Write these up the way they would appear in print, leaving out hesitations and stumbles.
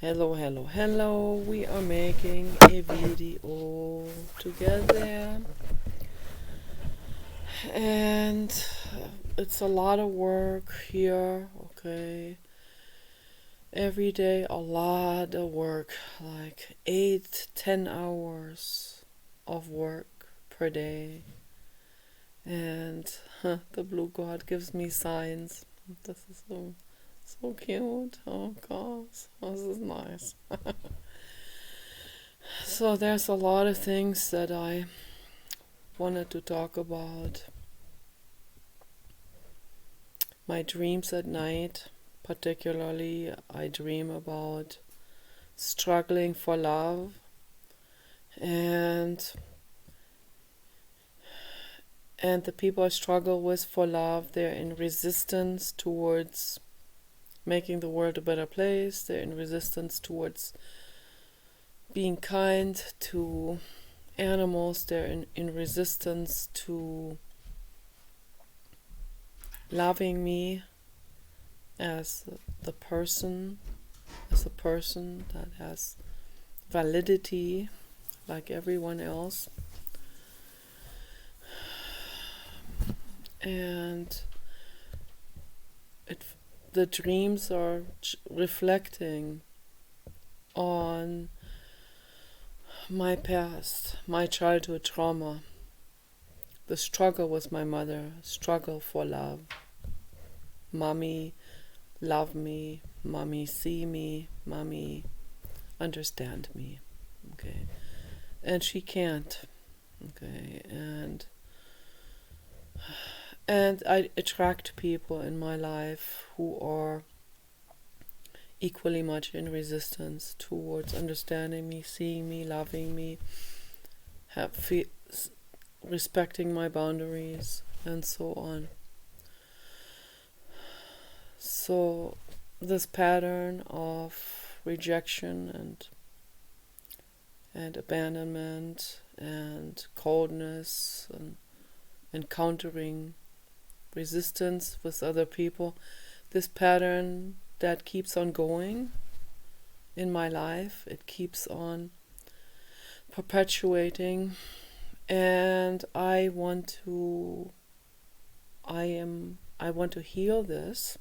Hello, hello, hello. We are making a video together, and it's a lot of work here. Okay, every day a lot of work, like 8-10 hours of work per day, and the blue god gives me signs. This is so cute. Oh gosh, this is nice. So there's a lot of things that I wanted to talk about. My dreams at night, particularly, I dream about struggling for love, and the people I struggle with for love, they're in resistance towards making the world a better place. They're in resistance towards being kind to animals. They're in resistance to loving me as the person, as a person that has validity like everyone else. And the dreams are reflecting on my past, my childhood trauma, the struggle with my mother, struggle for love. Mommy, love me. Mommy, see me. Mommy, understand me. Okay. And she can't. Okay. And I attract people in my life who are equally much in resistance towards understanding me, seeing me, loving me, respecting my boundaries, and so on. So this pattern of rejection and abandonment and coldness and encountering resistance with other people, this pattern that keeps on going in my life, it keeps on perpetuating, and I want to heal this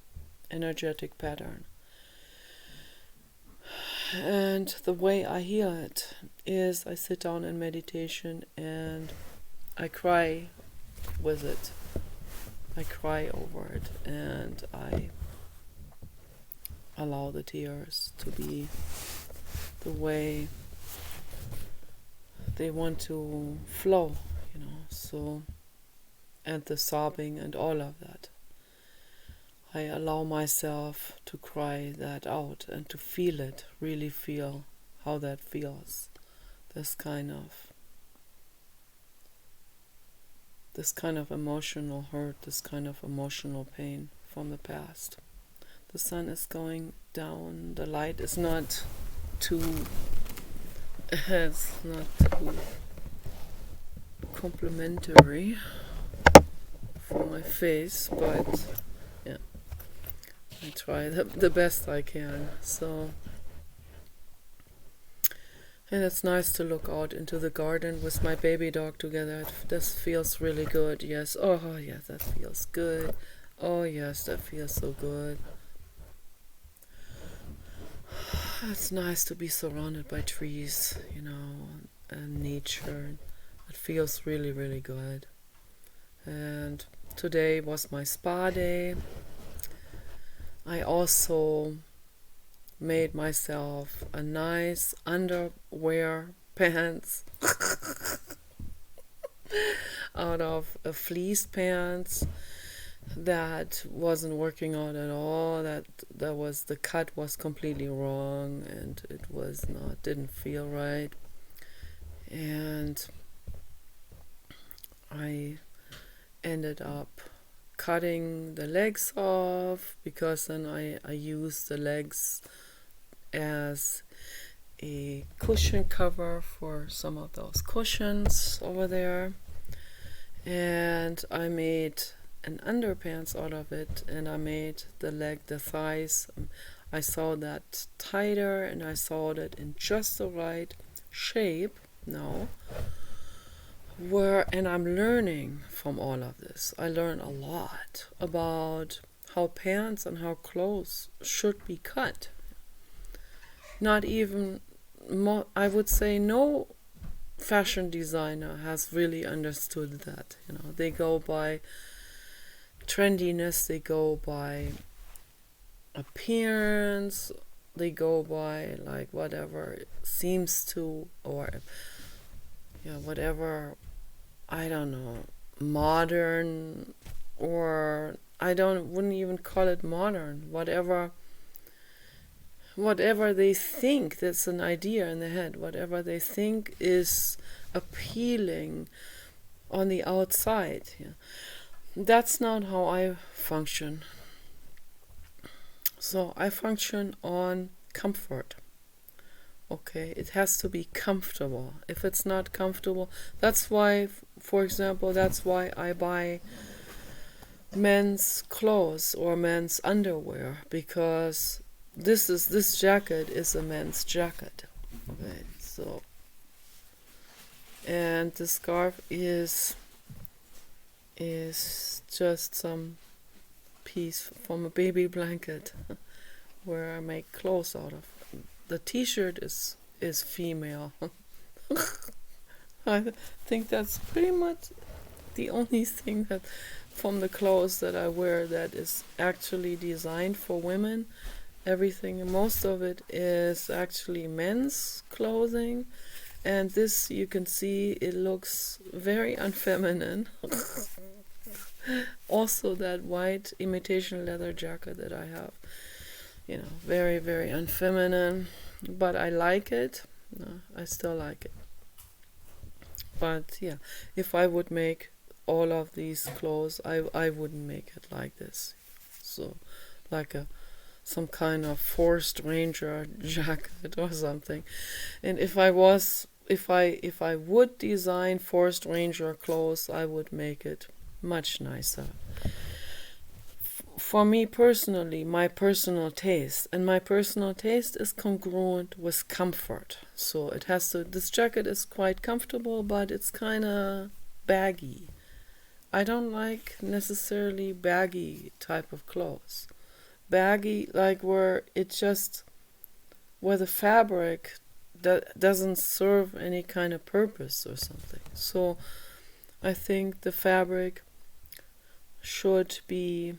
energetic pattern. And the way I heal it is I sit down in meditation and I cry with it. I cry over it, and I allow the tears to be the way they want to flow, so, and the sobbing and all of that. I allow myself to cry that out and to feel it, really feel how that feels. This kind of emotional hurt, this kind of emotional pain from the past. The sun is going down, the light is not too complimentary for my face, but yeah, I try the best I can. So, and it's nice to look out into the garden with my baby dog together. This feels really good. Yes. Oh, yes, that feels good. Oh, yes, that feels so good. It's nice to be surrounded by trees, and nature. It feels really, really good. And today was my spa day. I also made myself a nice underwear pants out of a fleece pants that wasn't working out at all. The cut was completely wrong, and it didn't feel right. And I ended up cutting the legs off, because then I used the legs as a cushion cover for some of those cushions over there. And I made an underpants out of it, and I made the thighs. I saw that tighter, and I saw that in just the right shape now. And I'm learning from all of this. I learn a lot about how pants and how clothes should be cut. Not even, I would say, no fashion designer has really understood that. They go by trendiness, they go by appearance, they go by like whatever seems to, or whatever, I don't know, modern, or wouldn't even call it modern, whatever they think, that's an idea in the head, whatever they think is appealing on the outside. That's not how I function. So I function on comfort. Okay, it has to be comfortable. If it's not comfortable, that's why, for example, that's why I buy men's clothes or men's underwear, because this jacket is a men's jacket. Okay, so, and the scarf is just some piece from a baby blanket where I make clothes out of. The t-shirt is female. I think that's pretty much the only thing that from the clothes that I wear that is actually designed for women. Everything, most of it is actually men's clothing, and this, you can see, it looks very unfeminine. Also, that white imitation leather jacket that I have, very, very unfeminine, but I like it. I still like it. But yeah, if I would make all of these clothes, I wouldn't make it like this. So, like some kind of Forest Ranger jacket or something. And if I would design Forest Ranger clothes, I would make it much nicer. For me personally, my personal taste, and my personal taste is congruent with comfort. So this jacket is quite comfortable, but it's kind of baggy. I don't like necessarily baggy type of clothes. Baggy, like where the fabric doesn't serve any kind of purpose or something. So I think the fabric should be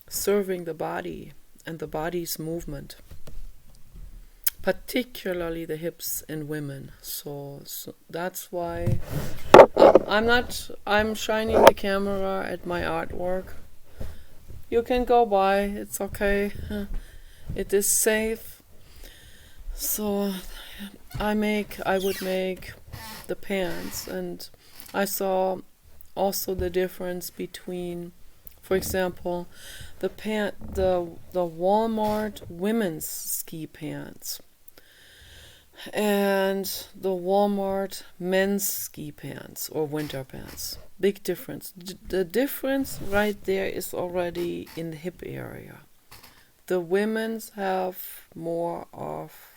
serving the body and the body's movement, particularly the hips in women. So that's why I'm shining the camera at my artwork. You can go by, it's okay. It is safe. So I would make the pants, and I saw also the difference between, for example, the Walmart women's ski pants and the Walmart men's ski pants or winter pants. Big difference. The difference right there is already in the hip area. The women's have more of,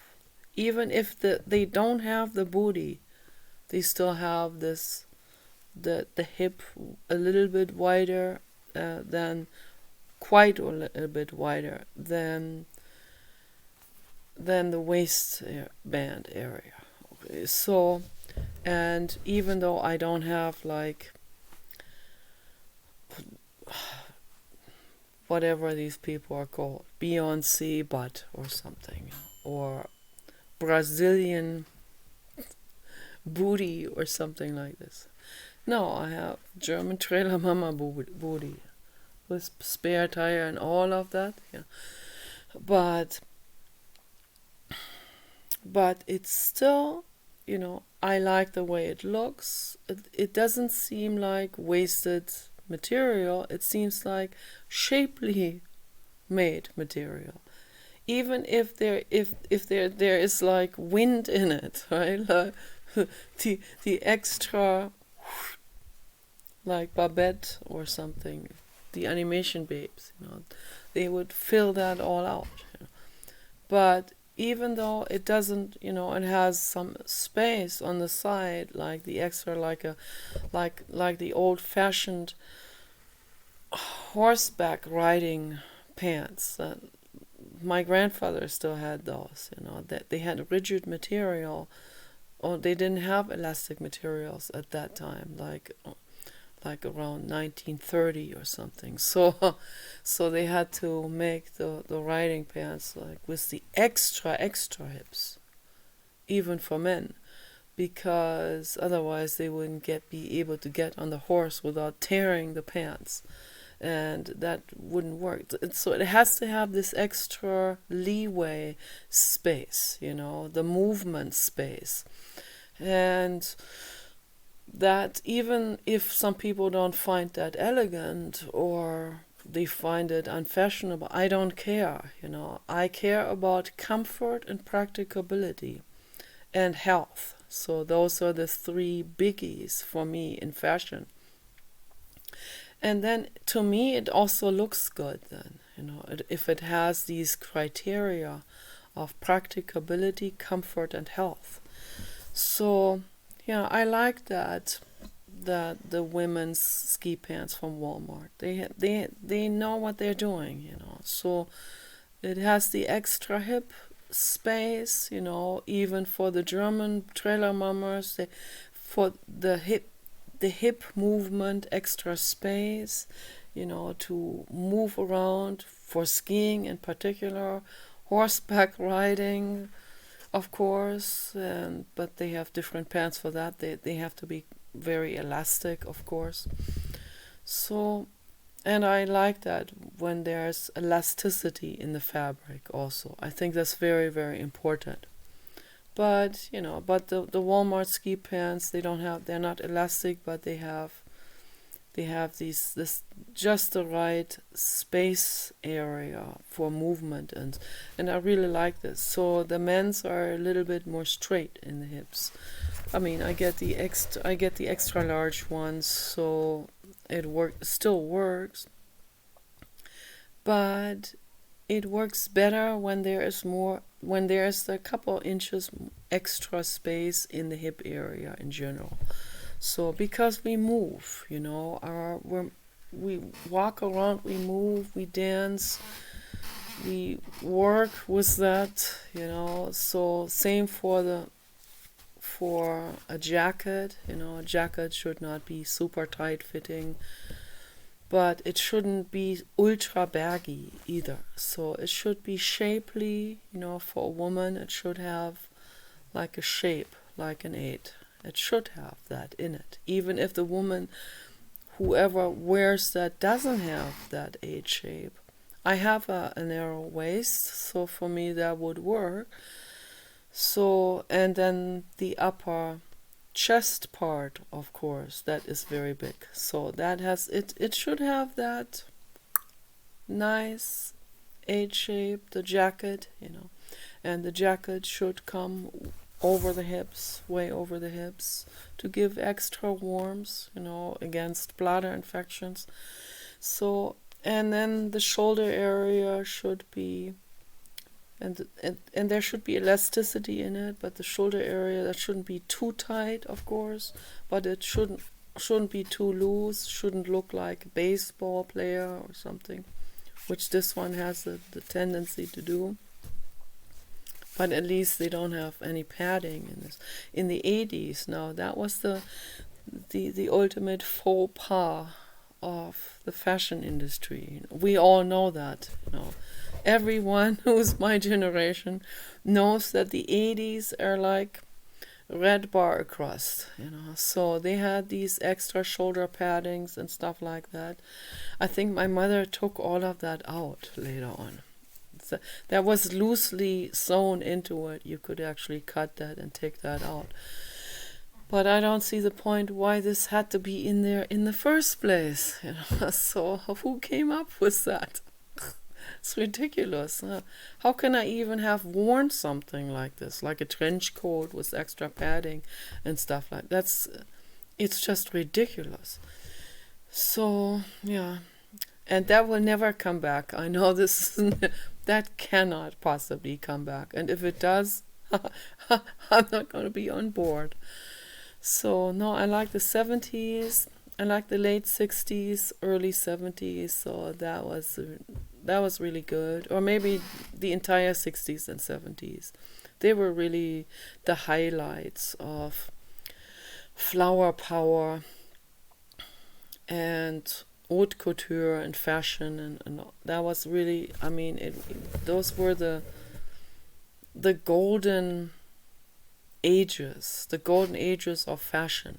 even if they don't have the booty, they still have this, the hip a little bit wider than, quite a little bit wider than the waistband area. Okay, so, and even though I don't have like whatever these people are called, Beyonce butt or something, or Brazilian booty or something like this. No, I have German trailer mama booty with spare tire and all of that. Yeah, but it's still, I like the way it looks. It doesn't seem like wasted material. It seems like shapely made material. Even if there is like wind in it, right? Like the extra, like Babette or something, the animation babes, they would fill that all out. But even though it doesn't, it has some space on the side, like the extra, like the old-fashioned horseback riding pants. My grandfather still had those. That they had rigid material, or they didn't have elastic materials at that time, like around 1930 or something. So they had to make the riding pants like with the extra hips, even for men, because otherwise they wouldn't be able to get on the horse without tearing the pants, and that wouldn't work. So it has to have this extra leeway space, the movement space. And that, even if some people don't find that elegant or they find it unfashionable, I don't care. I care about comfort and practicability and health. So those are the three biggies for me in fashion. And then to me it also looks good then, if it has these criteria of practicability, comfort, and health. So yeah, I like that the women's ski pants from Walmart. They know what they're doing, So it has the extra hip space, even for the German trailer mamas, for the hip movement, extra space, to move around for skiing in particular, horseback riding, of course, but they have different pants for that. They have to be very elastic, of course. So, and I like that when there's elasticity in the fabric also. I think that's very, very important. But, the Walmart ski pants, they're not elastic, but they have this just the right space area for movement, and I really like this. So the men's are a little bit more straight in the hips. I mean, I get the extra large ones, so it still works, but it works better when there's a couple inches extra space in the hip area in general. So because we move, we walk around, we move, we dance, we work with that, So same for a jacket, a jacket should not be super tight fitting, but it shouldn't be ultra baggy either. So it should be shapely, for a woman it should have like a shape, like an 8. It should have that in it. Even if the woman, whoever wears that, doesn't have that 8 shape. I have a narrow waist, so for me that would work. So, and then the upper chest part, of course, that is very big. So that has it should have that nice 8 shape, the jacket, and the jacket should come over the hips, way over the hips, to give extra warmth, against bladder infections. So, and then the shoulder area should be, and there should be elasticity in it, but the shoulder area, that shouldn't be too tight, of course, but it shouldn't be too loose, shouldn't look like a baseball player or something, which this one has the tendency to do. But at least they don't have any padding in this. In the 80s, now that was the ultimate faux pas of the fashion industry. We all know that. Everyone who's my generation knows that the 80s are like red bar across. So they had these extra shoulder paddings and stuff like that. I think my mother took all of that out later on. That was loosely sewn into it. You could actually cut that and take that out. But I don't see the point why this had to be in there in the first place. So who came up with that? It's ridiculous. How can I even have worn something like this, like a trench coat with extra padding and stuff like that? It's just ridiculous. So yeah. And that will never come back. I know this is That cannot possibly come back. And if it does, I'm not going to be on board. So, no, I like the 70s. I like the late 60s, early 70s. So that was really good. Or maybe the entire 60s and 70s. They were really the highlights of flower power and haute couture and fashion, and that was really, I mean, those were the golden the golden ages of fashion.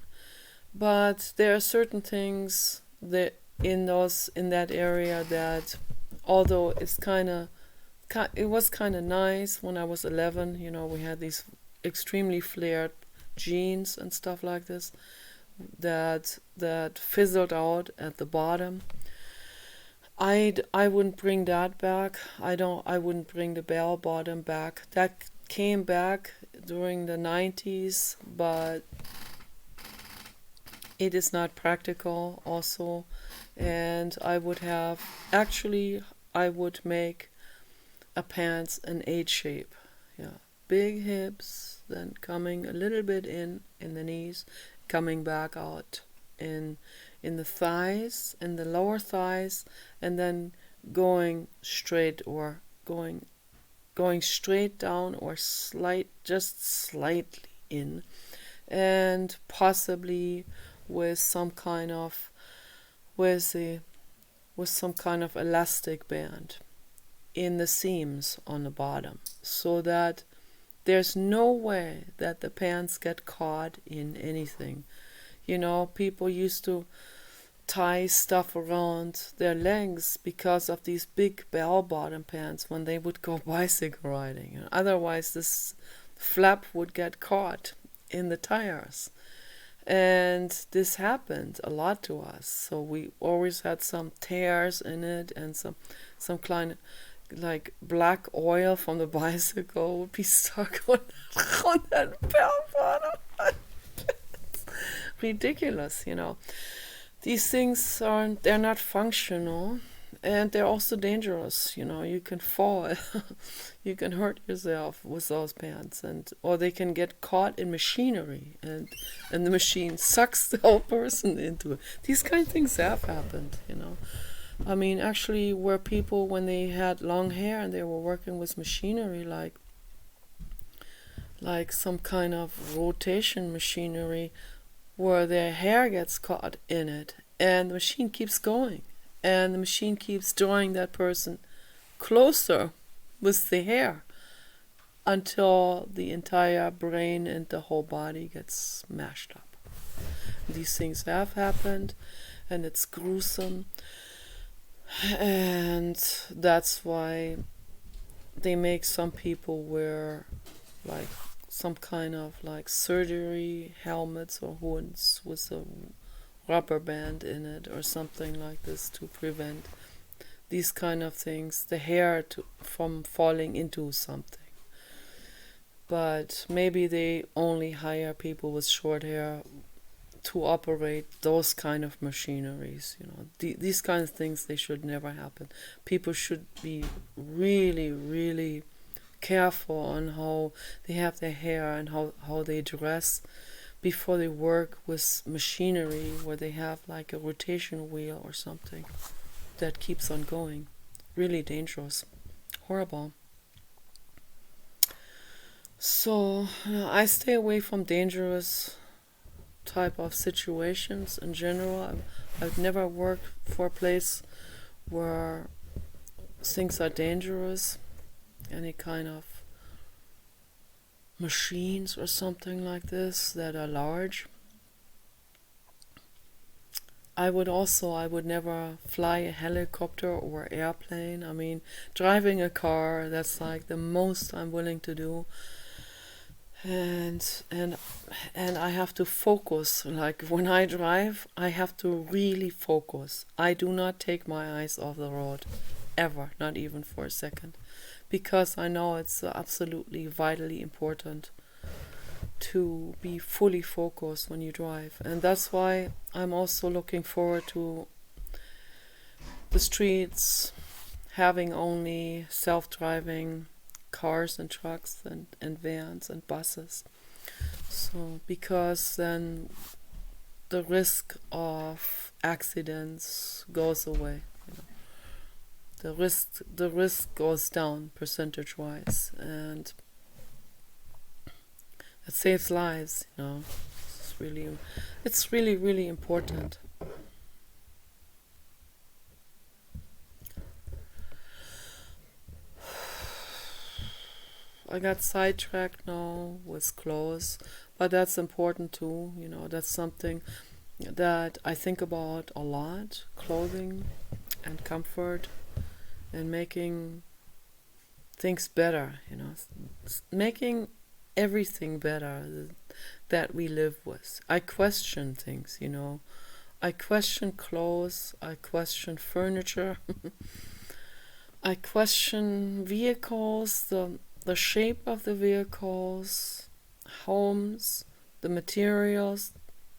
But there are certain things that in that area that, although it was kind of nice when I was 11, we had these extremely flared jeans and stuff like this that fizzled out at the bottom. I wouldn't bring that back. I wouldn't bring the bell bottom back. That came back during the 90s, but it is not practical also. And I would make a pants an H shape. Yeah. Big hips, then coming a little bit in the knees, coming back out in the thighs, in the lower thighs, and then going straight down or just slightly in, and possibly with some kind of elastic band in the seams on the bottom, so that there's no way that the pants get caught in anything. People used to tie stuff around their legs because of these big bell-bottom pants when they would go bicycle riding. Otherwise, this flap would get caught in the tires. And this happened a lot to us. So we always had some tears in it, and some kind of like black oil from the bicycle would be stuck on that bell bottom. Ridiculous, These things they're not functional, and they're also dangerous. You can fall, you can hurt yourself with those pants, or they can get caught in machinery, and the machine sucks the whole person into it. These kind of things have happened, I mean, actually, were people, when they had long hair and they were working with machinery, like some kind of rotation machinery, where their hair gets caught in it, and the machine keeps going, and the machine keeps drawing that person closer with the hair until the entire brain and the whole body gets smashed up. These things have happened, and it's gruesome. And that's why they make some people wear like some kind of like surgery helmets or hoods with a rubber band in it or something like this to prevent these kind of things, the hair from falling into something. But maybe they only hire people with short hair to operate those kind of machineries. These kind of things, they should never happen. People should be really, really careful on how they have their hair and how they dress before they work with machinery where they have like a rotation wheel or something that keeps on going. Really dangerous. Horrible. So I stay away from dangerous type of situations in general. I've never worked for a place where things are dangerous, any kind of machines or something like this that are large. I would never fly a helicopter or airplane. I mean, driving a car, that's like the most I'm willing to do. And I have to focus. Like when I drive, I have to really focus. I do not take my eyes off the road, ever, not even for a second, because I know it's absolutely vitally important to be fully focused when you drive. And that's why I'm also looking forward to the streets having only self-driving cars and trucks and vans and buses. So because then the risk of accidents goes away. The risk goes down percentage-wise, and it saves lives. It's really important. I got sidetracked now with clothes, but that's important too. That's something that I think about a lot: clothing and comfort and making things better. Making everything better that we live with. I question things. I question clothes. I question furniture. I question vehicles, the shape of the vehicles, homes, the materials,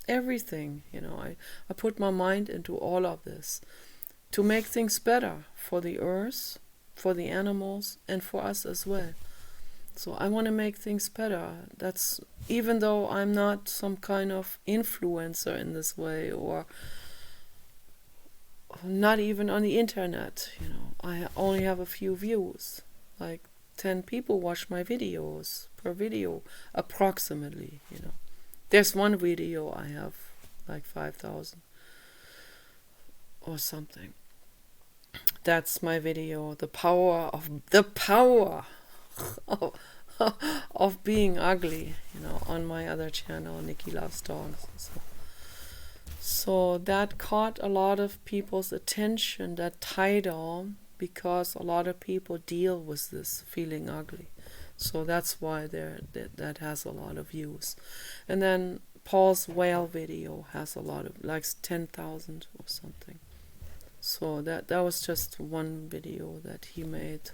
everything. I put my mind into all of this to make things better for the earth, for the animals, and for us as well. So I want to make things better. That's even though I'm not some kind of influencer in this way, or not even on the internet. I only have a few views, like 10 people watch my videos per video approximately. There's one video I have like 5,000 or something. That's my video, the power of being ugly, on my other channel, Nikki Loves Dogs. So that caught a lot of people's attention, that title, because a lot of people deal with this feeling ugly. So that's why that has a lot of views. And then Paul's whale video has a lot of, like 10,000 or something. So that was just one video that he made.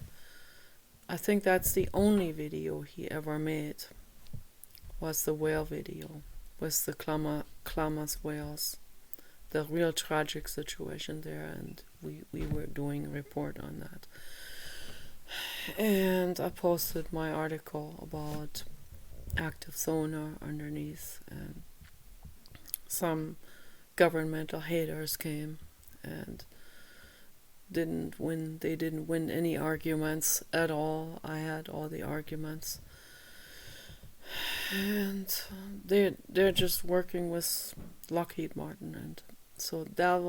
I think that's the only video he ever made, was the whale video with the Klamath whales. The real tragic situation there, and we were doing a report on that. And I posted my article about active sonar underneath, and some governmental haters came and didn't win. They didn't win any arguments at all. I had all the arguments, and they're just working with Lockheed Martin, and so that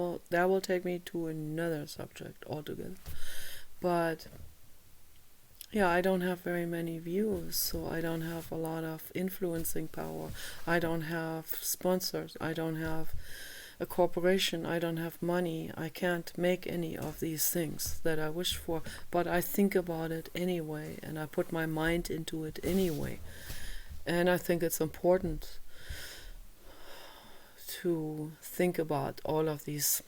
will take me to another subject altogether. But yeah, I don't have very many views, so I don't have a lot of influencing power. I don't have sponsors. I don't have a corporation. I don't have money. I can't make any of these things that I wish for, but I think about it anyway, and I put my mind into it anyway. And I think it's important to think about all of these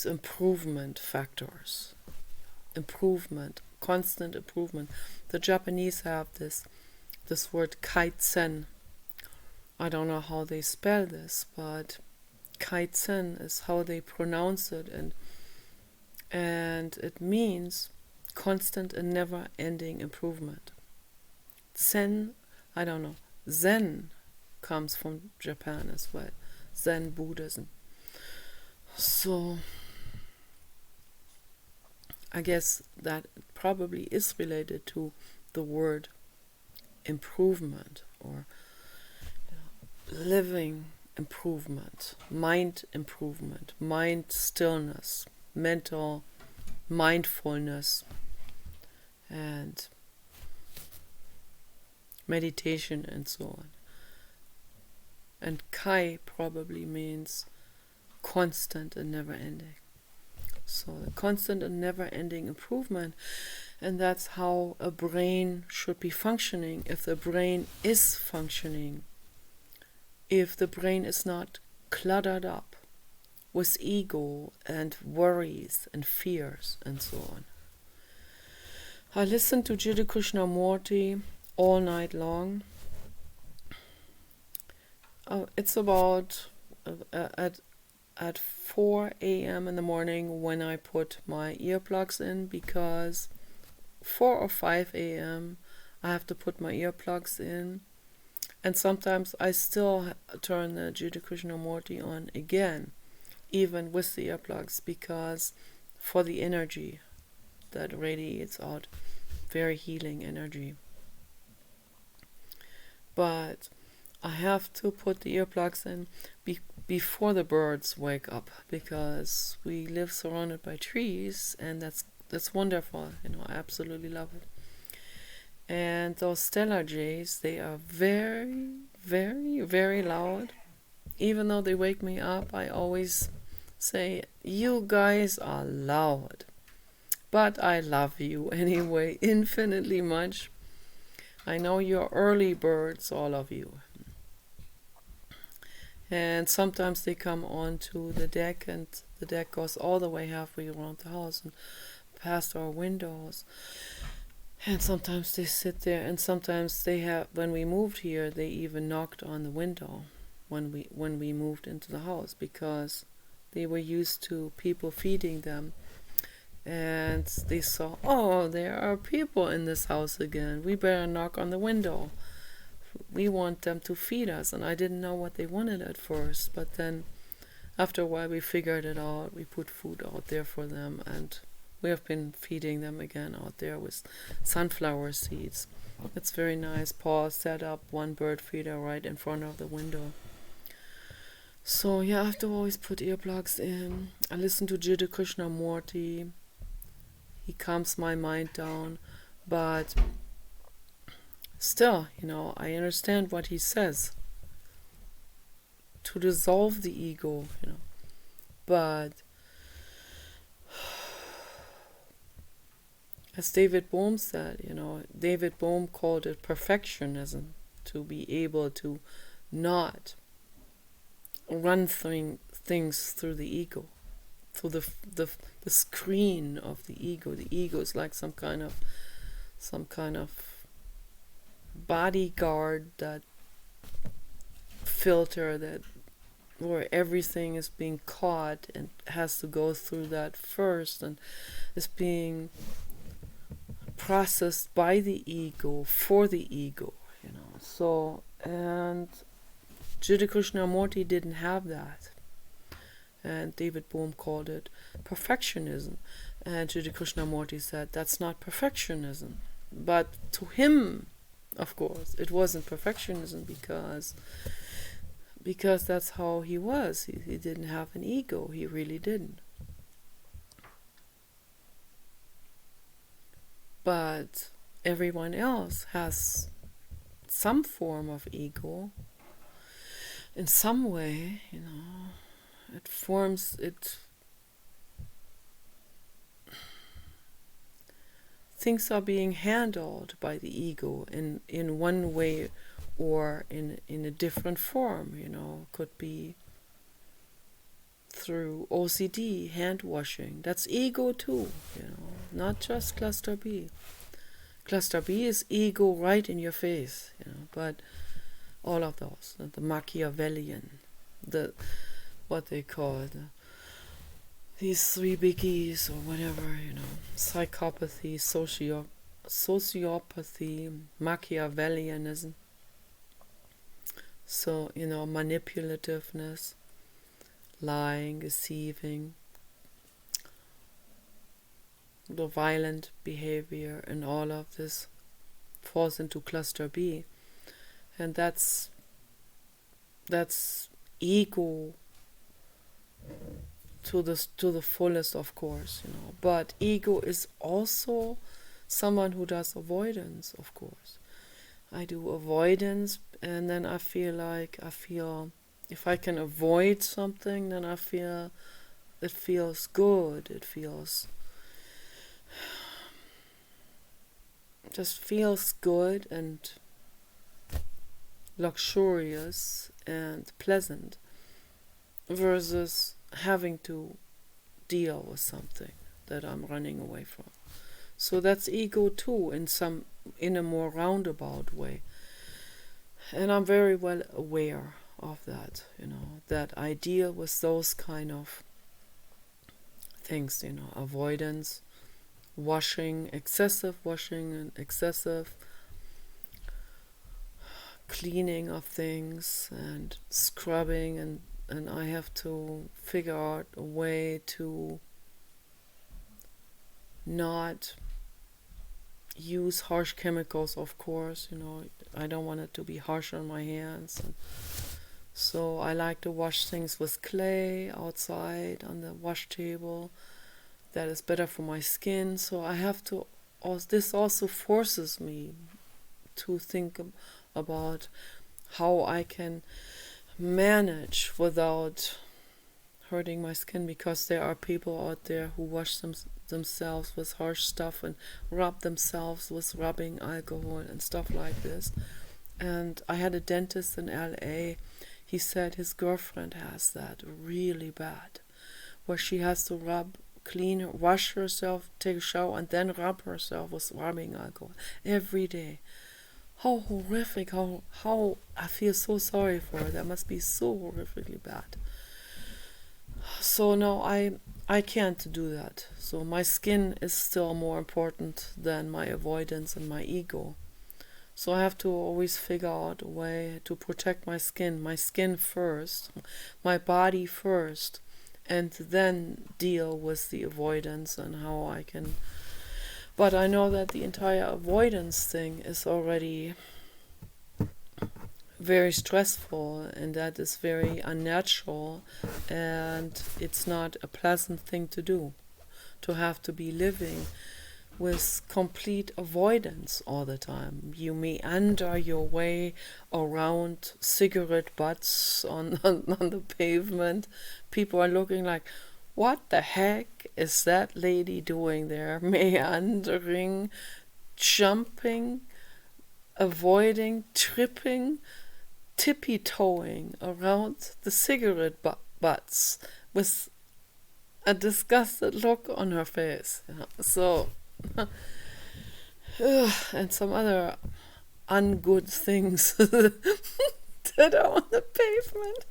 improvement factors. Constant improvement. The Japanese have this word kaizen. I don't know how they spell this, but kaizen is how they pronounce it, and it means constant and never-ending improvement. Zen, I don't know. Zen comes from Japan as well. Zen Buddhism. So I guess that probably is related to the word improvement, or living improvement, mind stillness, mental mindfulness, and meditation, and so on. And Kai probably means constant and never-ending. So the constant and never-ending improvement, and that's how a brain should be functioning. If the brain is functioning, if the brain is not cluttered up with ego and worries and fears and so on. I listened to Jiddu Krishnamurti all night long. It's about at at 4 a.m. in the morning when I put my earplugs in, because 4 or 5 a.m. I have to put my earplugs in, and sometimes I still turn the Jiddu Krishnamurti on again, even with the earplugs, because for the energy that radiates out, very healing energy. But I have to put the earplugs in before the birds wake up, because we live surrounded by trees, and that's wonderful. I absolutely love it. And those stellar jays, they are very, very, very loud. Even though they wake me up, I always say, you guys are loud. But I love you anyway, infinitely much. I know you're early birds, all of you. And sometimes they come onto the deck, and the deck goes all the way halfway around the house and past our windows. And sometimes they sit there, and sometimes they have, when we moved here, they even knocked on the window when we moved into the house, because they were used to people feeding them. And they saw, oh, there are people in this house again. We better knock on the window. We want them to feed us. And I didn't know what they wanted at first, but then after a while we figured it out. We put food out there for them, and we have been feeding them again out there with sunflower seeds. It's very nice. Paul set up one bird feeder right in front of the window. So yeah, I have to always put earplugs in. I listen to Jiddu Krishnamurti. He calms my mind down, but still, I understand what he says. To dissolve the ego, but as David Bohm said, David Bohm called it perfectionism, to be able to not run things through the ego, through the screen of the ego. The ego is like some kind of bodyguard, that filter that where everything is being caught and has to go through that first, and is being processed by the ego for the ego, So, and Jiddu Krishnamurti didn't have that. And David Bohm called it perfectionism. And Jiddu Krishnamurti said, that's not perfectionism. But to him, of course, it wasn't perfectionism, because that's how he was. He didn't have an ego. He really didn't. But everyone else has some form of ego. In some way, it forms it. Things are being handled by the ego in one way or in a different form, could be through OCD, hand washing. That's ego too, not just cluster B. Cluster B is ego right in your face, but all of those, the Machiavellian, what they call these three biggies or whatever, psychopathy, sociopathy, Machiavellianism. So, manipulativeness, lying, deceiving, the violent behavior, and all of this falls into cluster B. And that's ego to the fullest, of course, But ego is also someone who does avoidance, of course. I do avoidance, and then I feel if I can avoid something, then I feel it feels good. It just feels good and luxurious and pleasant, versus having to deal with something that I'm running away from. So that's ego too, in a more roundabout way. And I'm very well aware of that, that I deal with those kind of things, avoidance, washing, excessive washing and excessive cleaning of things and scrubbing, and I have to figure out a way to not use harsh chemicals, of course. I don't want it to be harsh on my hands, and so I like to wash things with clay outside on the wash table. That is better for my skin. So I have to, this also forces me to think about how I can manage without hurting my skin, because there are people out there who wash themselves with harsh stuff and rub themselves with rubbing alcohol and stuff like this. And I had a dentist in LA. He said his girlfriend has that really bad, where she has to wash herself, take a shower, and then rub herself with rubbing alcohol every day. How horrific, how I feel so sorry for her. That must be so horrifically bad. So no, I can't do that. So my skin is still more important than my avoidance and my ego. So I have to always figure out a way to protect my skin first, my body first, and then deal with the avoidance and how I can. But I know that the entire avoidance thing is already very stressful, and that is very unnatural, and it's not a pleasant thing to do, to have to be living with complete avoidance all the time. You meander your way around cigarette butts on the pavement. People are looking like, what the heck is that lady doing there? Meandering, jumping, avoiding, tripping, tippy-toeing around the cigarette butts with a disgusted look on her face. So, and some other ungood things that are on the pavement.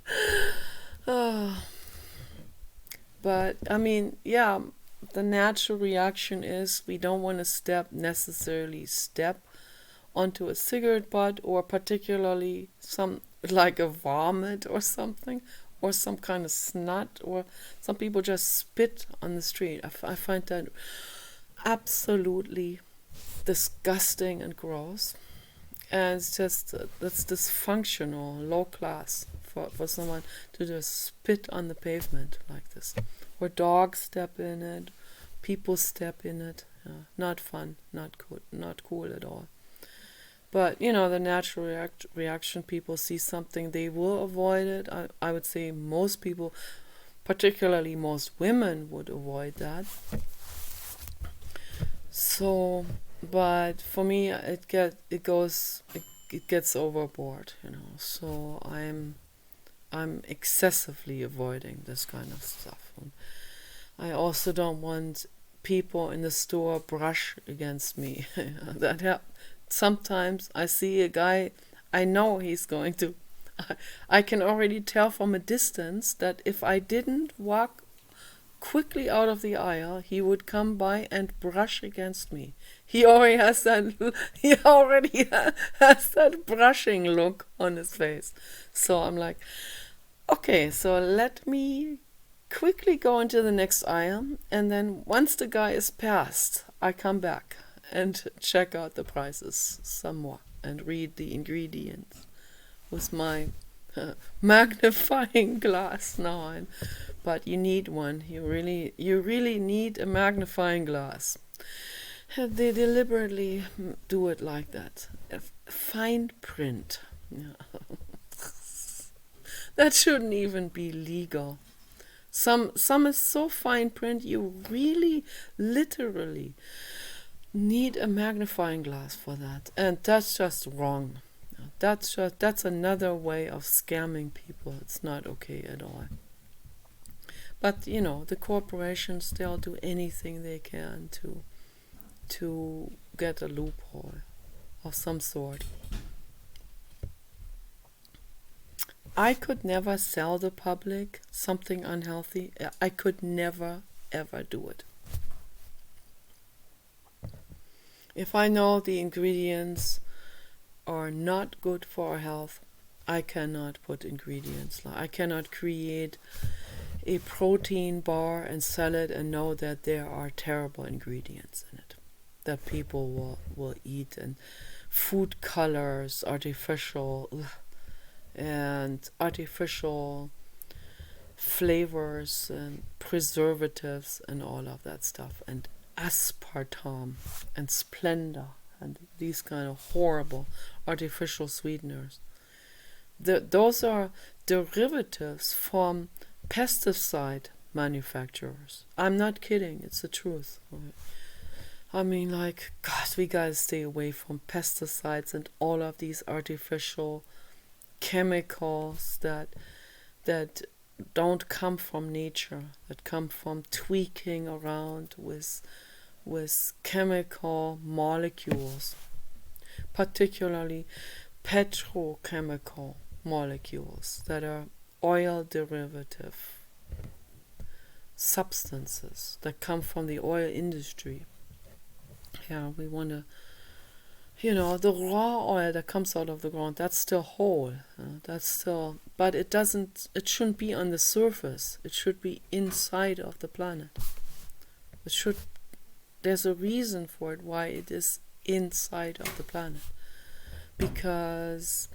But, I mean, yeah, the natural reaction is we don't want to necessarily step onto a cigarette butt, or particularly like a vomit or something, or some kind of snot, or some people just spit on the street. I find that absolutely disgusting and gross, and it's just that's dysfunctional, low class for someone to just spit on the pavement like this, or dogs step in it, people step in it. Not fun, not cool at all. But, the natural reaction, people see something, they will avoid it. I would say most people, particularly most women, would avoid that. So, but for me, it gets overboard, So I'm excessively avoiding this kind of stuff. And I also don't want people in the store brush against me. Sometimes I see a guy, I know he's going to. I can already tell from a distance that if I didn't walk quickly out of the aisle, he would come by and brush against me. He already has that brushing look on his face. So I'm like, okay, so let me quickly go into the next aisle, and then once the guy is past, I come back and check out the prices some more and read the ingredients with my magnifying glass now. But you need one. You really need a magnifying glass. They deliberately do it like that. Fine print. That shouldn't even be legal. Some is so fine print, you really literally need a magnifying glass for that, and that's just wrong. That's another way of scamming people. It's not okay at all. But the corporations, they'll do anything they can to get a loophole of some sort. I could never sell the public something unhealthy. I could never, ever do it. If I know the ingredients are not good for our health, I cannot put ingredients. I cannot create a protein bar and sell it and know that there are terrible ingredients in it that people will eat, and food colors, and artificial flavors and preservatives and all of that stuff, and aspartame and Splenda and these kind of horrible artificial sweeteners. Those are derivatives from pesticide manufacturers. I'm not kidding, it's the truth. I mean, like, God, we gotta stay away from pesticides and all of these artificial chemicals that don't come from nature, that come from tweaking around with chemical molecules, particularly petrochemical molecules that are oil derivative substances that come from the oil industry. Yeah, we want to, the raw oil that comes out of the ground, that's still whole. But it shouldn't be on the surface. It should be inside of the planet. There's a reason for it, why it is inside of the planet. Because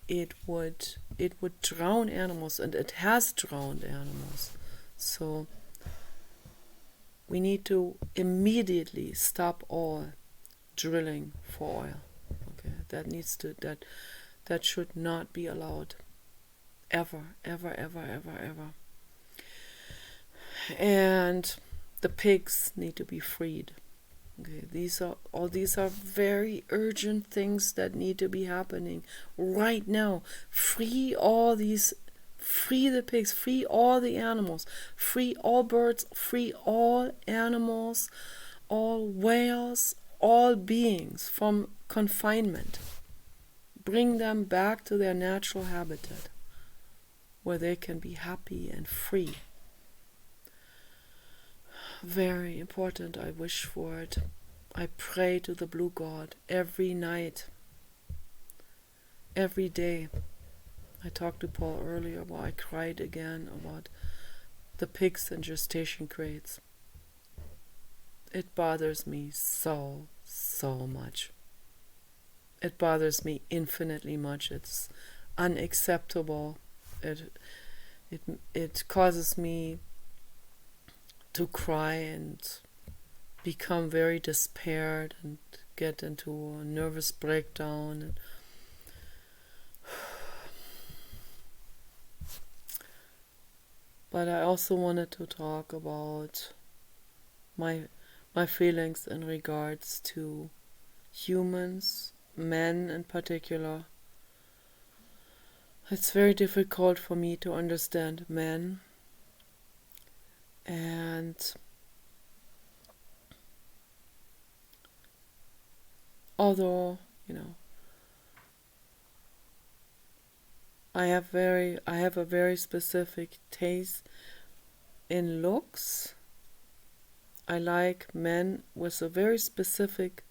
it would drown animals, and it has drowned animals. So we need to immediately stop all drilling for oil. Okay, that should not be allowed. Ever. And the pigs need to be freed. Okay, these are very urgent things that need to be happening right now. Free the pigs, free all the animals, free all birds, free all animals, all whales, all beings from confinement. Bring them back to their natural habitat, where they can be happy and free. Very important. I wish for it. I pray to the blue god every night, every day. I talked to Paul earlier, I cried again about the pigs in gestation crates. It bothers me so much. It bothers me infinitely much. It's unacceptable. It causes me to cry and become very despaired and get into a nervous breakdown. But I also wanted to talk about my feelings in regards to humans, men in particular. It's very difficult for me to understand men, and although, I have a very specific taste in looks. I like men with a very specific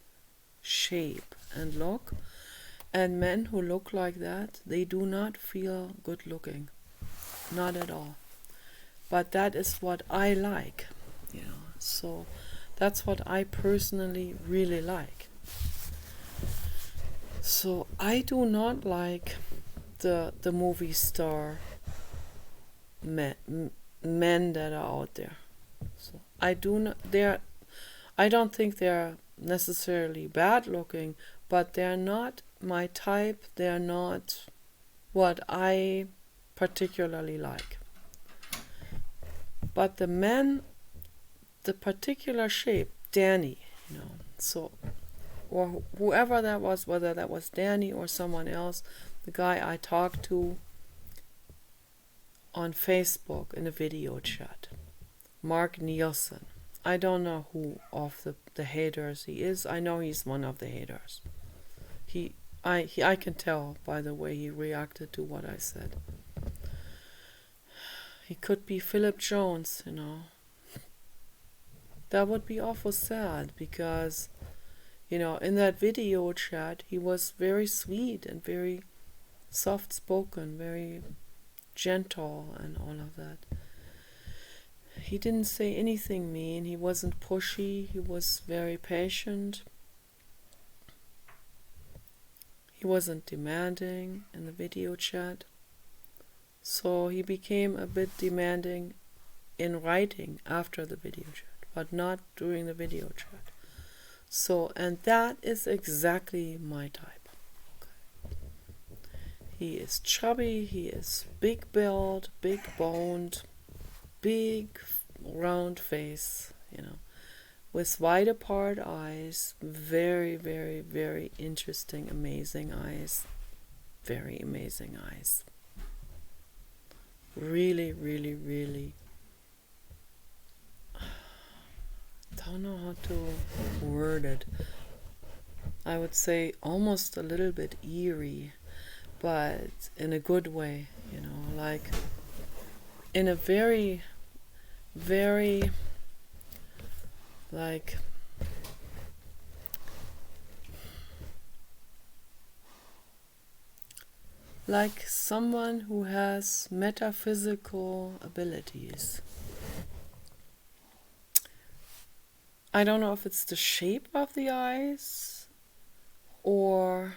shape and look, and men who look like that, they do not feel good looking, not at all. But that is what I like, so that's what I personally really like. So I do not like the movie star men that are out there. So I don't think they're necessarily bad looking, but they're not my type. They're not what I particularly like. But the men, the particular shape, Danny, so, or whoever that was, whether that was Danny or someone else, the guy I talked to on Facebook in a video chat, Mark Nielsen. I don't know who of the haters he is. I know he's one of the haters. I can tell by the way he reacted to what I said. He could be Philip Jones, you know. That would be awful sad because, you know, in that video chat, he was very sweet and very soft-spoken, very gentle and all of that. He didn't say anything mean. He wasn't pushy. He was very patient. He wasn't demanding in the video chat. So he became a bit demanding in writing after the video chat, but not during the video chat. So, and that is exactly my type. Okay. He is chubby, he is big built, big boned, big round face, you know, with wide apart eyes, very, very, very interesting, amazing eyes, very amazing eyes. Really, really, really, don't know how to word it. I would say almost a little bit eerie, but in a good way, you know, like in a very, very, like, someone who has metaphysical abilities. I don't know if it's the shape of the eyes or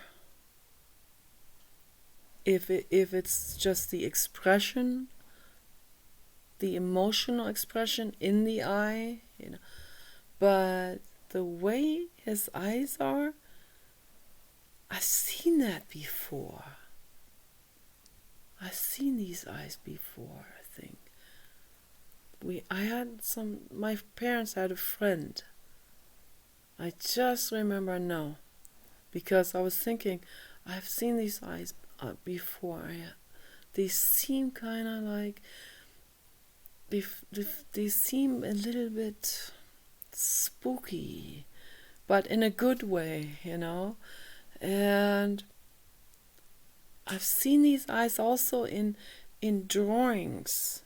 if it's just the expression, the emotional expression in the eye, you know. But the way his eyes are, I've seen that before. I've seen these eyes before, I think. My parents had a friend. I just remember now, because I was thinking, I've seen these eyes before. They seem kind of like, they seem a little bit spooky, but in a good way, you know. And I've seen these eyes also in drawings,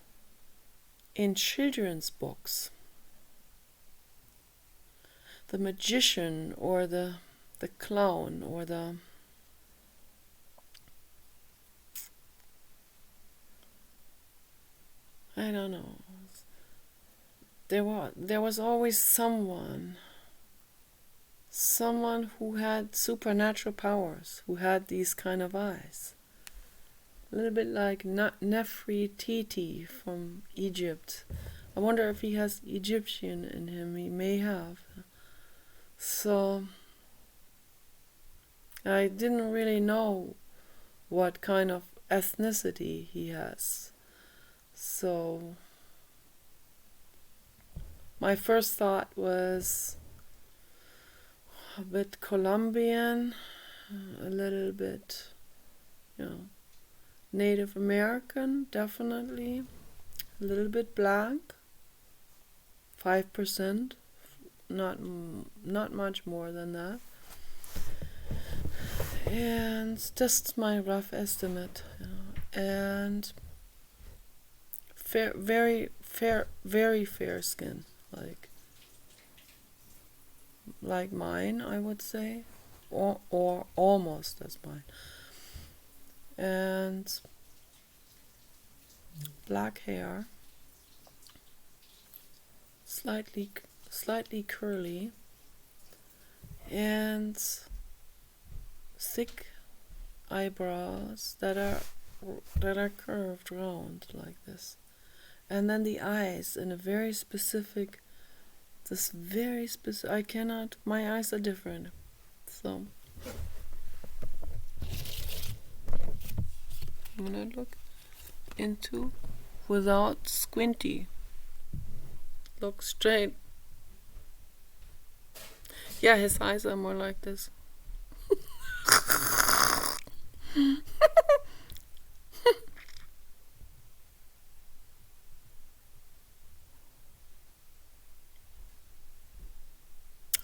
in children's books. The magician or the clown or the I don't know. There was always someone who had supernatural powers, who had these kind of eyes. A little bit like Nefertiti from Egypt. I wonder if he has Egyptian in him. He may have. So I didn't really know what kind of ethnicity he has. So my first thought was a bit Colombian, a little bit, you know, Native American, definitely, a little bit black, 5%, not much more than that. And just my rough estimate, you know. And very fair skin, like mine, I would say, or almost as mine. And black hair, slightly curly, and thick eyebrows that are curved round like this. And then the eyes in a very specific, my eyes are different. So I'm gonna look into without squinty. Look straight. Yeah, his eyes are more like this.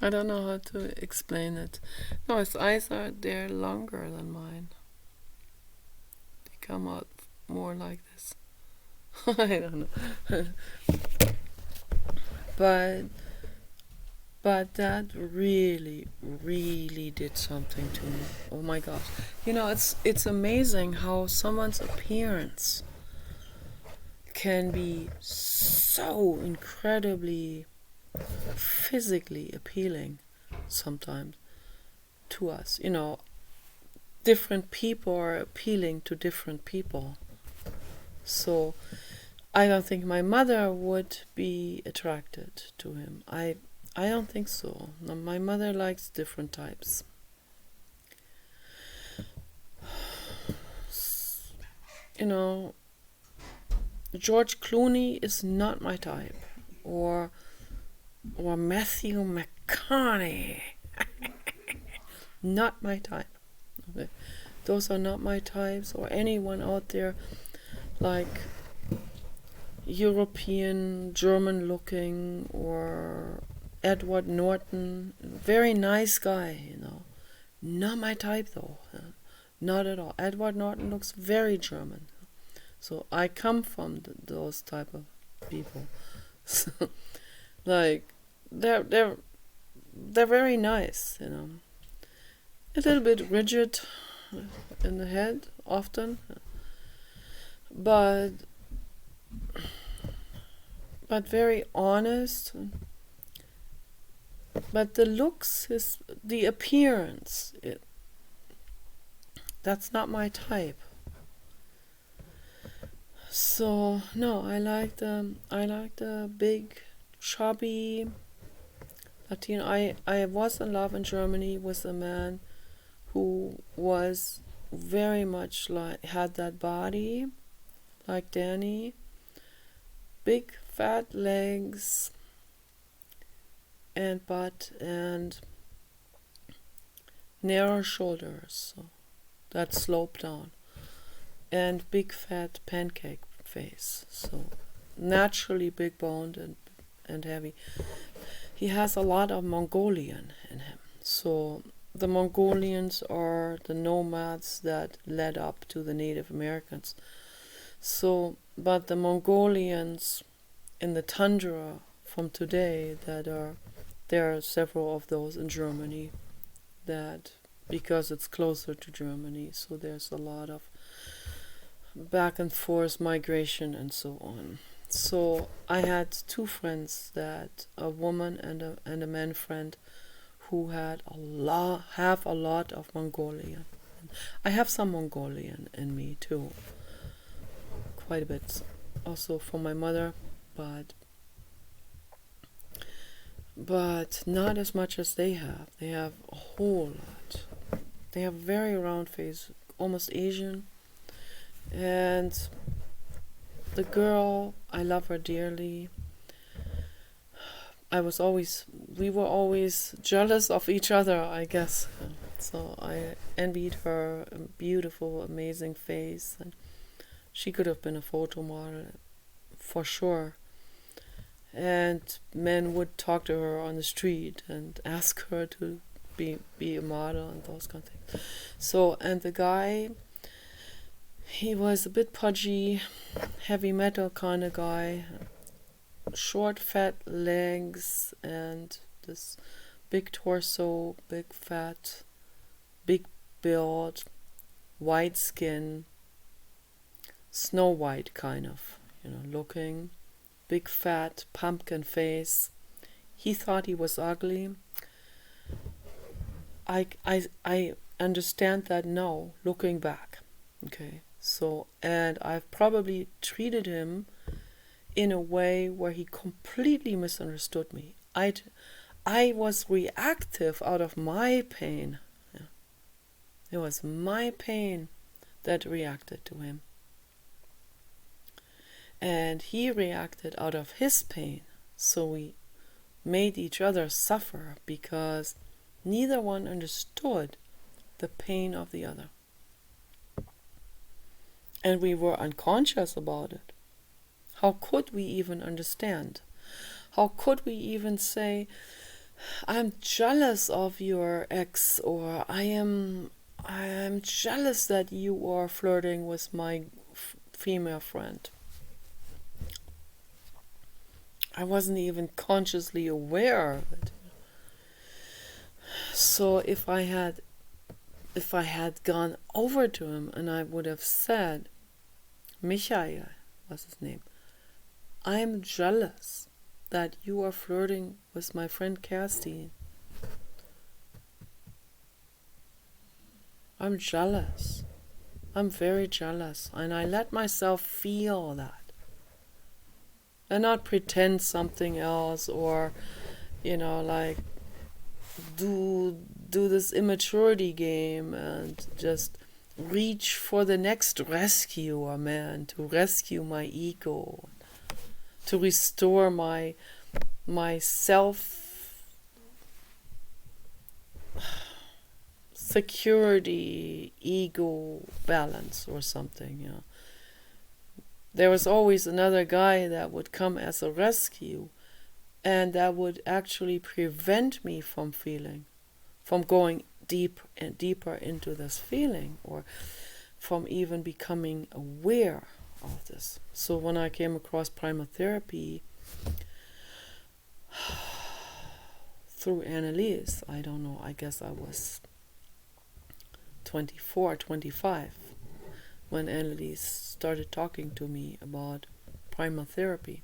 I don't know how to explain it. No, his eyes they're longer than mine. They come out more like this. I don't know. But that really, really did something to me. Oh my gosh. It's amazing how someone's appearance can be so incredibly physically appealing sometimes to us. Different people are appealing to different people. So I don't think my mother would be attracted to him. I don't think so. No, my mother likes different types. George Clooney is not my type. Or Matthew McConaughey. Not my type. Okay. Those are not my types. Or anyone out there like European, German looking, or Edward Norton. Very nice guy, Not my type though. Not at all. Edward Norton looks very German. So I come from those type of people. So, like, they're very nice, A little bit rigid in the head often, but very honest. But the looks, the appearance, that's not my type. So no, I like the big, chubby Latino. I was in love in Germany with a man who was very much had that body like Danny, big fat legs and butt and narrow shoulders, so that slope down, and big fat pancake face, so naturally big boned and heavy. He has a lot of Mongolian in him. So the Mongolians are the nomads that led up to the Native Americans. So, but the Mongolians in the tundra from today there are several of those in Germany, that because it's closer to Germany, so there's a lot of back and forth migration and so on. So I had two friends, that a woman and a man friend, who had have a lot of Mongolian. I have some Mongolian in me too, quite a bit, also from my mother, but not as much as they have. They have a whole lot. They have a very round face, almost Asian. And the girl, I love her dearly. We were always jealous of each other, I guess. So I envied her beautiful, amazing face. And she could have been a photo model, for sure. And men would talk to her on the street and ask her to be a model and those kind of things. So, and the guy, he was a bit pudgy, heavy metal kind of guy, short fat legs and this big torso, big fat, big build, white skin, Snow White kind of, looking, big fat pumpkin face. He thought he was ugly. I understand that now, looking back. Okay, so, and I've probably treated him in a way where he completely misunderstood me. I was reactive out of my pain. Yeah. It was my pain that reacted to him. And he reacted out of his pain. So we made each other suffer because neither one understood the pain of the other. And we were unconscious about it. How could we even understand? How could we even say, I'm jealous of your ex, or I am jealous that you are flirting with my female friend. I wasn't even consciously aware of it. So if I had gone over to him and I would have said, Michael was his name, I am jealous that you are flirting with my friend Kerstin. I'm jealous. I'm very jealous. And I let myself feel that. And not pretend something else, or, like do this immaturity game and just reach for the next rescuer man to rescue my ego, to restore my self security, ego balance or something. There was always another guy that would come as a rescue, and that would actually prevent me from going deep and deeper into this feeling, or from even becoming aware of this. So when I came across Primal Therapy through Annalise, I don't know, I guess I was 24, 25 when Annalise started talking to me about Primal Therapy,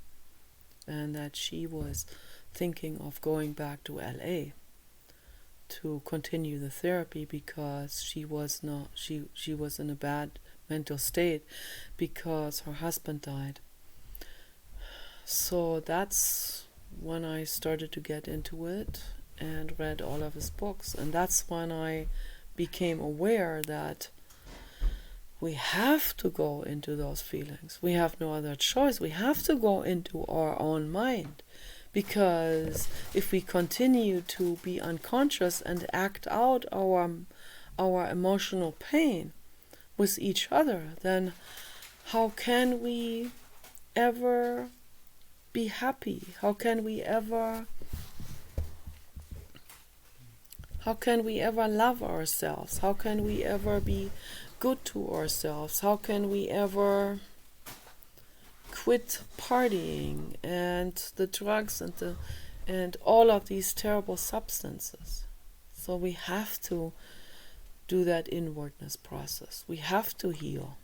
and that she was thinking of going back to LA to continue the therapy because she was in a bad mental state because her husband died. So that's when I started to get into it and read all of his books, and that's when I became aware that we have to go into those feelings. We have no other choice. We have to go into our own mind, because if we continue to be unconscious and act out our emotional pain with each other, then how can we ever be happy? How can we ever love ourselves? How can we ever be good to ourselves? How can we ever quit partying and the drugs and all of these terrible substances? So we have to do that inwardness process. We have to heal.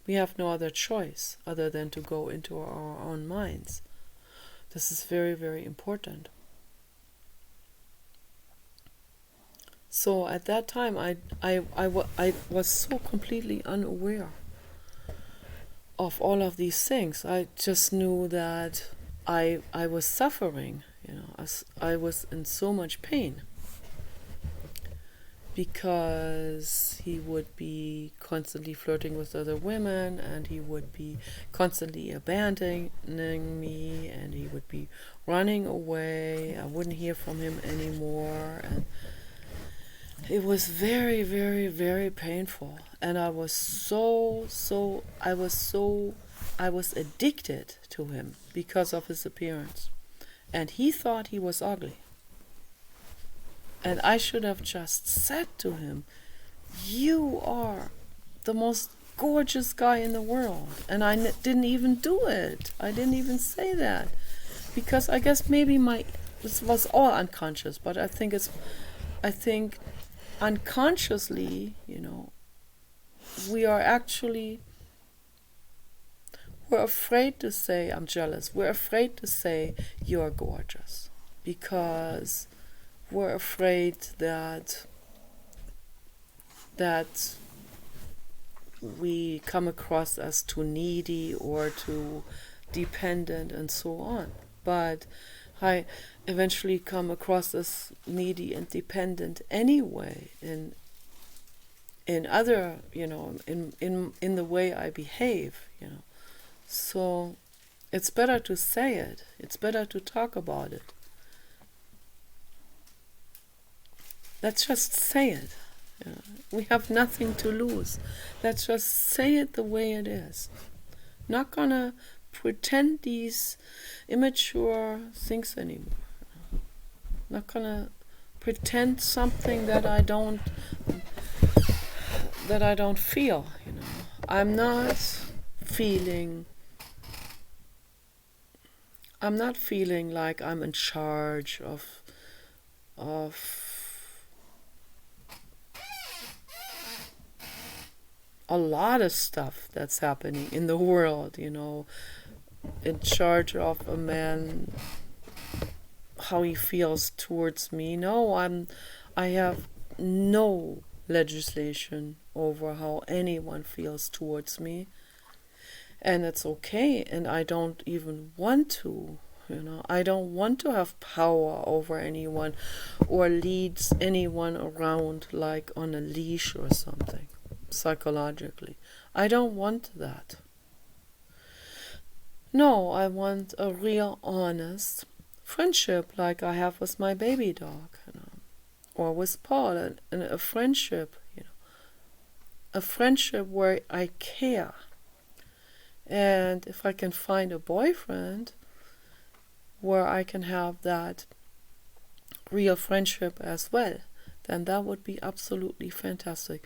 We have no other choice other than to go into our own minds. This is very, very important. So at that time, I was so completely unaware of all of these things. I just knew that I was suffering. I was in so much pain because he would be constantly flirting with other women, and he would be constantly abandoning me, and he would be running away. I wouldn't hear from him anymore, and it was very, very, very painful. And I was addicted to him because of his appearance. And he thought he was ugly. And I should have just said to him, you are the most gorgeous guy in the world. And I didn't even do it. I didn't even say that. Because I guess maybe this was all unconscious, but I think unconsciously, we're afraid to say I'm jealous. We're afraid to say you're gorgeous because we're afraid that we come across as too needy or too dependent and so on. But I eventually come across as needy and dependent anyway in other, in the way I behave, So it's better to say it. It's better to talk about it. Let's just say it. We have nothing to lose. Let's just say it the way it is. Not gonna pretend these immature things anymore. not gonna pretend something that I don't feel, you know. I'm not feeling like I'm in charge of a lot of stuff that's happening in the world, you know, in charge of a man, how he feels towards me. No, I have no legislation over how anyone feels towards me, and it's okay, and I don't even want to. You know, I don't want to have power over anyone or leads anyone around like on a leash or something, psychologically. I don't want that. No, I want a real, honest friendship like I have with my baby dog, you know, or with Paul, and a friendship, you know, a friendship where I care. And if I can find a boyfriend where I can have that real friendship as well, then that would be absolutely fantastic.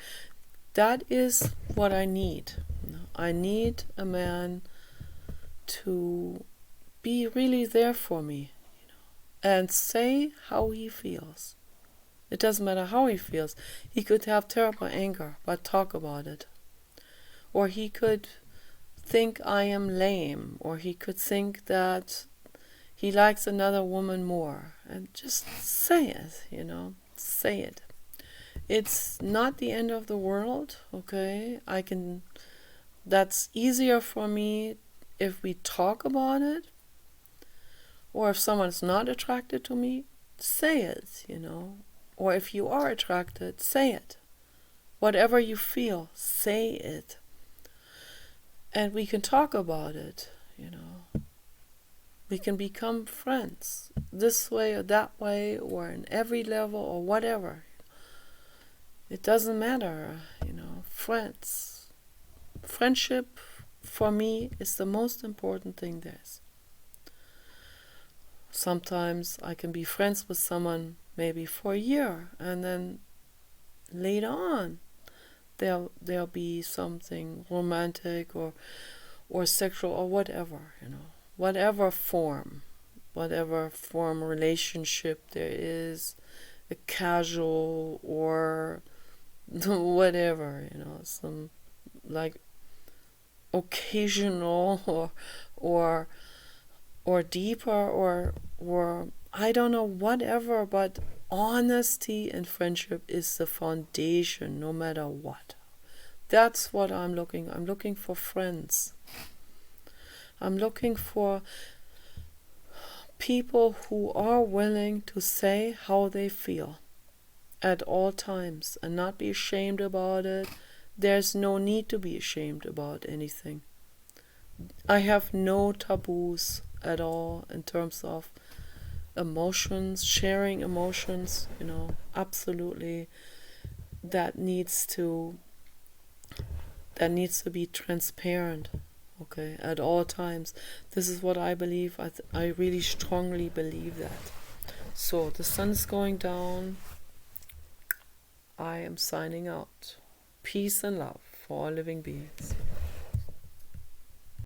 That is what I need. You know, I need a man to be really there for me, you know, and say how he feels. It doesn't matter how he feels. He could have terrible anger, but talk about it. Or he could think I am lame, or he could think that he likes another woman more, and just say it, you know, say it. It's not the end of the world, okay? That's easier for me if we talk about it, or if someone's not attracted to me, say it, you know. Or if you are attracted, say it. Whatever you feel, say it. And we can talk about it, you know. We can become friends this way or that way, or in every level, or whatever. It doesn't matter, you know. Friends. Friendship for me is the most important thing there is. Sometimes I can be friends with someone maybe for a year, and then later on there'll be something romantic or sexual or whatever, you know. Whatever form relationship there is, a casual or whatever, you know, some like occasional or deeper or I don't know, whatever, but honesty and friendship is the foundation no matter what. That's what I'm looking for friends. I'm looking for people who are willing to say how they feel at all times and not be ashamed about it. There's no need to be ashamed about anything. I have no taboos at all in terms of emotions, sharing emotions, you know, absolutely. That needs to be transparent, okay, at all times. This is what I believe. I really strongly believe that. So the sun is going down. I am signing out. Peace and love for all living beings.